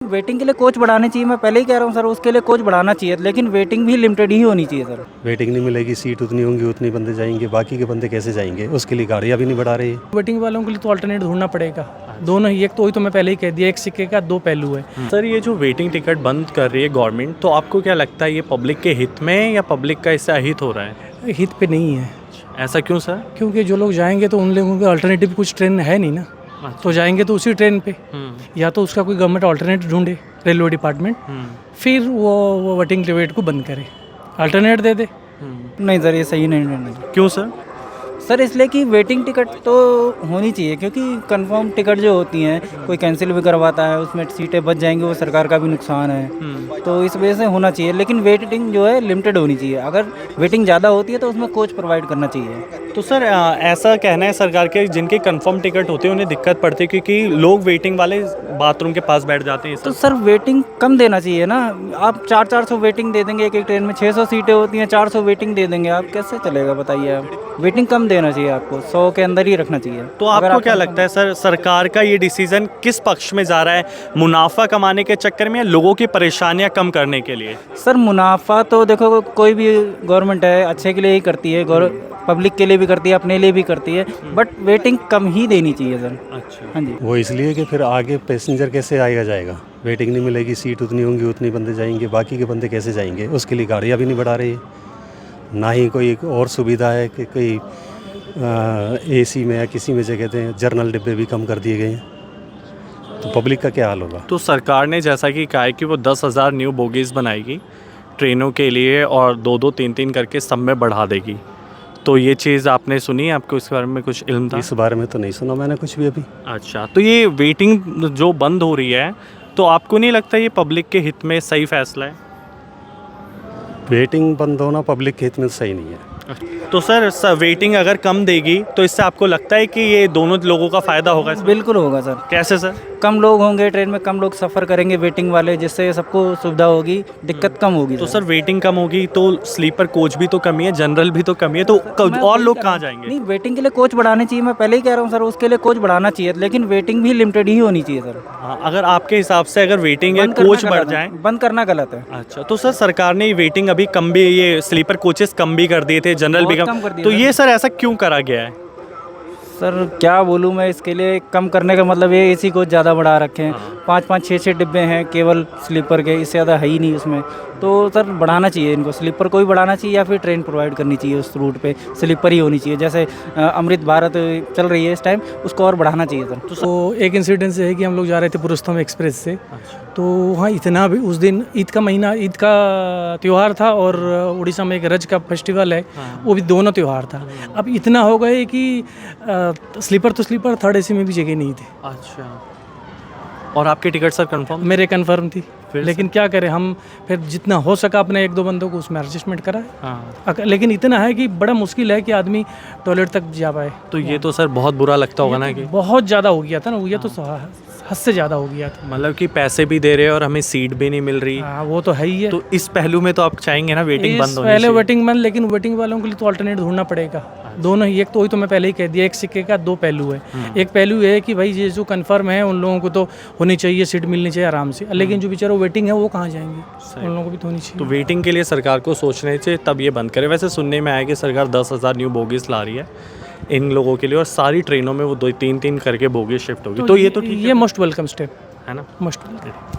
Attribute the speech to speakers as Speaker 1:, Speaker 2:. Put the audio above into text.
Speaker 1: Waiting के लिए coach बढ़ाने चाहिए, मैं पहले ही कह रहा हूँ सर, उसके लिए कोच बढ़ाना चाहिए, लेकिन वेटिंग भी लिमिटेड ही होनी चाहिए सर।
Speaker 2: वेटिंग नहीं मिलेगी, सीट उतनी होंगी, उतनी बंदे जाएंगे, बाकी के बंदे कैसे जाएंगे? उसके लिए गाड़ियाँ भी नहीं बढ़ा रही है।
Speaker 3: वेटिंग वालों के लिए तो अल्टरनेट ढूंढना पड़ेगा। दोनों ही, एक तो वही तो मैं पहले ही कह दिया, एक सिक्के का दो पहलू है।
Speaker 4: सर ये जो वेटिंग टिकट बंद कर रही है गवर्नमेंट, तो आपको क्या लगता है ये पब्लिक के हित में या पब्लिक का इससे अहित हो रहा है?
Speaker 3: हित पे नहीं है,
Speaker 4: ऐसा क्यों सर?
Speaker 3: क्योंकि जो लोग जाएंगे तो उन लोगों के अल्टरनेटिव कुछ ट्रेन है नहीं ना, तो जाएंगे तो उसी ट्रेन पे, या तो उसका कोई गवर्नमेंट अल्टरनेट ढूंढे, रेलवे डिपार्टमेंट, फिर वो वेटिंग टिकट को बंद करे, अल्टरनेट दे दे।
Speaker 1: नहीं सर, ये सही नहीं।
Speaker 4: क्यों सर?
Speaker 1: सर इसलिए कि वेटिंग टिकट तो होनी चाहिए, क्योंकि कंफर्म टिकट जो होती हैं कोई कैंसिल भी करवाता है, उसमें सीटें बच जाएंगी, वो सरकार का भी नुकसान है, तो इस वजह से होना चाहिए। लेकिन वेटिंग जो है लिमिटेड होनी चाहिए, अगर वेटिंग ज़्यादा होती है तो उसमें कोच प्रोवाइड करना चाहिए।
Speaker 4: तो सर ऐसा कहना है सरकार के, जिनके कंफर्म टिकट होते हैं उन्हें दिक्कत पड़ती है क्योंकि लोग वेटिंग वाले बाथरूम के पास बैठ जाते हैं।
Speaker 1: तो सर वेटिंग कम देना चाहिए ना, आप 400 वेटिंग दे देंगे, एक एक ट्रेन में 600 सीटें होती हैं, 400 वेटिंग दे देंगे, आप कैसे चलेगा बताइए? आप वेटिंग कम देना चाहिए, आपको 100 के अंदर ही रखना चाहिए।
Speaker 4: तो आपको क्या लगता है सर, सरकार का ये डिसीजन किस पक्ष में जा रहा है? मुनाफा कमाने के चक्कर में या लोगों की परेशानियां कम करने के लिए?
Speaker 1: सर मुनाफा तो देखो, कोई भी गवर्नमेंट है अच्छे के लिए ही करती है, पब्लिक के लिए भी करती है, अपने लिए भी करती है, बट वेटिंग कम ही देनी चाहिए सर।
Speaker 4: अच्छा।
Speaker 1: हाँ जी।
Speaker 2: वो इसलिए कि फिर आगे पैसेंजर कैसे आएगा जाएगा? वेटिंग नहीं मिलेगी, सीट उतनी होंगी, उतनी बंदे जाएंगे, बाकी के बंदे कैसे जाएंगे? उसके लिए गाड़ियाँ भी नहीं बढ़ा रही है, ना ही कोई और सुविधा है कि कोई एसी में या किसी में जगह दें, जर्नल डिब्बे भी कम कर दिए गए हैं, तो पब्लिक का क्या हाल होगा?
Speaker 4: तो सरकार ने जैसा कि कहा है कि वो 10,000 न्यू बोगीज़ बनाएगी ट्रेनों के लिए और 2-2 3-3 करके सब में बढ़ा देगी, तो ये चीज़ आपने सुनी है? आपको इसके बारे में कुछ इल्म था?
Speaker 2: इस बारे में तो नहीं सुना मैंने कुछ भी अभी।
Speaker 4: अच्छा, तो ये वेटिंग जो बंद हो रही है, तो आपको नहीं लगता ये पब्लिक के हित में सही फैसला है?
Speaker 2: वेटिंग बंद होना पब्लिक के हित में सही नहीं है।
Speaker 4: तो सर वेटिंग अगर कम देगी तो इससे आपको लगता है कि ये दोनों लोगों का फ़ायदा होगा इसमें?
Speaker 1: बिल्कुल होगा सर।
Speaker 4: कैसे सर?
Speaker 1: कम लोग होंगे ट्रेन में, कम लोग सफ़र करेंगे वेटिंग वाले, जिससे सबको सुविधा होगी, दिक्कत कम होगी।
Speaker 4: तो सर वेटिंग कम होगी तो स्लीपर कोच भी तो कमी है, जनरल भी तो कमी है, तो और लोग कहाँ जाएंगे?
Speaker 1: नहीं, वेटिंग के लिए कोच बढ़ाने चाहिए, मैं पहले ही कह रहा हूँ सर, उसके लिए कोच बढ़ाना चाहिए, लेकिन वेटिंग भी लिमिटेड ही होनी चाहिए सर।
Speaker 4: हाँ, अगर आपके हिसाब से अगर वेटिंग है कोच बढ़ जाए?
Speaker 1: बंद करना गलत है।
Speaker 4: अच्छा, तो सर सरकार ने वेटिंग अभी कम भी, ये स्लीपर कोचेस कम भी कर दिए थे, जनरल भी
Speaker 1: कम कर दिए
Speaker 4: तो
Speaker 1: सर।
Speaker 4: ये सर ऐसा क्यों करा गया है?
Speaker 1: सर क्या बोलूँ मैं, इसके लिए कम करने का मतलब ये एसी कोच ज़्यादा बढ़ा रखे हैं, 5-5 6-6 डिब्बे हैं केवल स्लीपर के, इससे ज़्यादा है ही नहीं उसमें, तो सर बढ़ाना चाहिए इनको, स्लीपर को ही बढ़ाना चाहिए या फिर ट्रेन प्रोवाइड करनी चाहिए उस रूट पे, स्लीपर ही होनी चाहिए, जैसे अमृत भारत चल रही है इस टाइम, उसको और बढ़ाना चाहिए सर।
Speaker 3: तो एक इंसिडेंस है कि हम लोग जा रहे थे पुरुषोत्तम एक्सप्रेस से, तो वहाँ इतना भी, उस दिन ईद का महीना, ईद का त्यौहार था और उड़ीसा में एक रज का फेस्टिवल है, वो भी दोनों त्यौहार था। अब इतना हो गए कि स्लीपर तो स्लीपर, थर्ड एसी में भी जगह नहीं थी।
Speaker 4: अच्छा, और आपकी टिकट सर कंफर्म?
Speaker 3: मेरे कंफर्म थी,
Speaker 4: फिर
Speaker 3: लेकिन क्या करें हम, फिर जितना हो सका अपने 1-2 बंदों को उसमें एडजस्टमेंट करा।
Speaker 4: हाँ,
Speaker 3: लेकिन इतना है कि बड़ा मुश्किल है कि आदमी टॉयलेट तक जा पाए।
Speaker 4: तो ये तो सर बहुत बुरा लगता होगा ना कि
Speaker 3: बहुत ज़्यादा हो गया था ना, ये तो हद से ज़्यादा हो गया था।
Speaker 4: मतलब कि पैसे भी दे रहे हैं और हमें सीट भी नहीं मिल रही।
Speaker 3: हाँ, वो तो है ही है।
Speaker 4: तो इस पहलू में तो आप चाहेंगे ना वेटिंग बंद होनी
Speaker 3: पहले
Speaker 4: चाहिए?
Speaker 3: वेटिंग बंद, लेकिन वेटिंग वालों के लिए तो अल्टरनेट ढूंढना पड़ेगा। दोनों ही, एक तो वही तो मैं पहले ही कह दिया, एक सिक्के का दो पहलू है। एक पहलू है कि भाई ये जो कंफर्म है उन लोगों को तो होनी चाहिए, सीट मिलनी चाहिए आराम से, लेकिन जो बेचारा वेटिंग है वो कहाँ जाएंगे? उन लोगों को भी तो होनी चाहिए।
Speaker 4: तो वेटिंग के लिए सरकार को सोचने चाहिए तब ये बंद करे। वैसे सुनने में आया कि सरकार 10,000 न्यू बोगीज ला रही है इन लोगों के लिए, और सारी ट्रेनों में वो 2-3 करके बोगी शिफ्ट होगी, तो ये तो ठीक
Speaker 3: ये मोस्ट वेलकम स्टेप
Speaker 4: है ना?
Speaker 3: Most welcome.